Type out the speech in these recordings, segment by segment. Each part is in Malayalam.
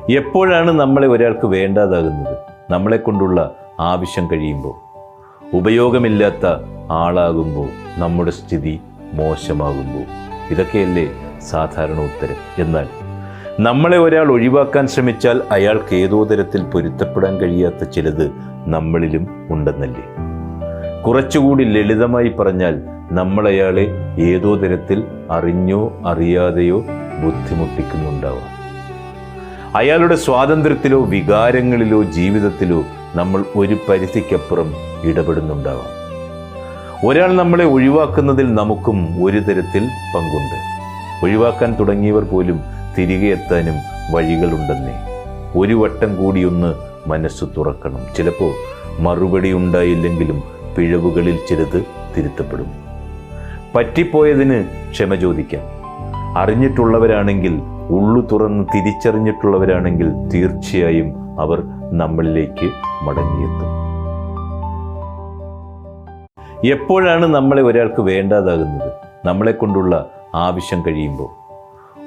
എപ്പോഴാണ് നമ്മളെ ഒരാൾക്ക് വേണ്ടാതാകുന്നത്? നമ്മളെ കൊണ്ടുള്ള ആവശ്യം കഴിയുമ്പോൾ, ഉപയോഗമില്ലാത്ത ആളാകുമ്പോൾ, നമ്മുടെ സ്ഥിതി മോശമാകുമ്പോൾ. ഇതൊക്കെയല്ലേ സാധാരണ ഉത്തരം. എന്നാൽ നമ്മളെ ഒരാൾ ഒഴിവാക്കാൻ ശ്രമിച്ചാൽ അയാൾക്ക് ഏതോ തരത്തിൽ പൊരുത്തപ്പെടാൻ കഴിയാത്ത ചിലത് നമ്മളിലും ഉണ്ടെന്നല്ലേ? കുറച്ചുകൂടി ലളിതമായി പറഞ്ഞാൽ, നമ്മളയാളെ ഏതോ തരത്തിൽ അറിഞ്ഞോ അറിയാതെയോ ബുദ്ധിമുട്ടിക്കുന്നുണ്ടാവാം. അയാളുടെ സ്വാതന്ത്ര്യത്തിലോ വികാരങ്ങളിലോ ജീവിതത്തിലോ നമ്മൾ ഒരു പരിധിക്കപ്പുറം ഇടപെടുന്നുണ്ടാവാം. ഒരാൾ നമ്മളെ ഒഴിവാക്കുന്നതിൽ നമുക്കും ഒരു തരത്തിൽ പങ്കുണ്ട്. ഒഴിവാക്കാൻ തുടങ്ങിയവർ പോലും തിരികെ എത്താനും വഴികളുണ്ടെന്നേ. ഒരു വട്ടം കൂടിയൊന്ന് മനസ്സ് തുറക്കണം. ചിലപ്പോൾ മറുപടി ഉണ്ടായില്ലെങ്കിലും പിഴവുകളിൽ ചിലത് തിരുത്തപ്പെടും. പറ്റിപ്പോയതിന് ക്ഷമ ചോദിക്കാം. അറിഞ്ഞിട്ടുള്ളവരാണെങ്കിൽ, ഉള്ളു തുറന്ന് തിരിച്ചറിഞ്ഞിട്ടുള്ളവരാണെങ്കിൽ തീർച്ചയായും അവർ നമ്മളിലേക്ക് മടങ്ങിയെത്തും. എപ്പോഴാണ് നമ്മളെ ഒരാൾക്ക് വേണ്ടാതാകുന്നത്? നമ്മളെ കൊണ്ടുള്ള ആവശ്യം കഴിയുമ്പോൾ,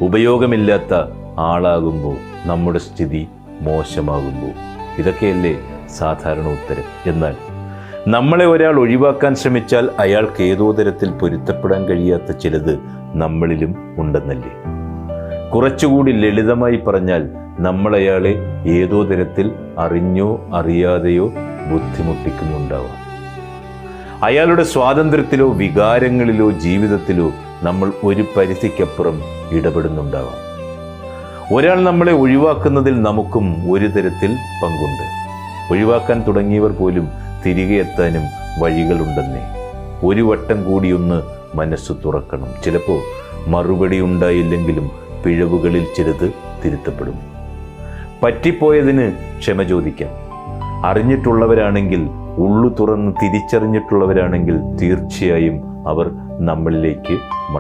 ഉപയോഗമില്ലാത്ത ആളാകുമ്പോൾ, നമ്മുടെ സ്ഥിതി മോശമാകുമ്പോൾ. ഇതൊക്കെയല്ലേ സാധാരണ ഉത്തരം. എന്നാൽ നമ്മളെ ഒരാൾ ഒഴിവാക്കാൻ ശ്രമിച്ചാൽ അയാൾക്ക് ഏതോ തരത്തിൽ പൊരുത്തപ്പെടാൻ കഴിയാത്ത ചിലത് നമ്മളിലും ഉണ്ടെന്നല്ലേ? കുറച്ചുകൂടി ലളിതമായി പറഞ്ഞാൽ, നമ്മളയാളെ ഏതോ തരത്തിൽ അറിഞ്ഞോ അറിയാതെയോ ബുദ്ധിമുട്ടിക്കുന്നുണ്ടാവാം. അയാളുടെ സ്വാതന്ത്ര്യത്തിലോ വികാരങ്ങളിലോ ജീവിതത്തിലോ നമ്മൾ ഒരു പരിധിക്കപ്പുറം ഇടപെടുന്നുണ്ടാവാം. ഒരാൾ നമ്മളെ ഒഴിവാക്കുന്നതിൽ നമുക്കും ഒരു തരത്തിൽ പങ്കുണ്ട്. ഒഴിവാക്കാൻ തുടങ്ങിയവർ പോലും തിരികെ എത്താനും വഴികളുണ്ടെന്നേ. ഒരു വട്ടം കൂടിയൊന്ന് മനസ്സ് തുറക്കണം. ചിലപ്പോൾ മറുപടി ഉണ്ടായില്ലെങ്കിലും പിഴവുകളിൽ ചിലത് തിരുത്തപ്പെടും. പറ്റിപ്പോയതിന് ക്ഷമ ചോദിക്കാം. അറിഞ്ഞിട്ടുള്ളവരാണെങ്കിൽ, ഉള്ളു തുറന്ന് തിരിച്ചറിഞ്ഞിട്ടുള്ളവരാണെങ്കിൽ തീർച്ചയായും അവർ നമ്മളിലേക്ക്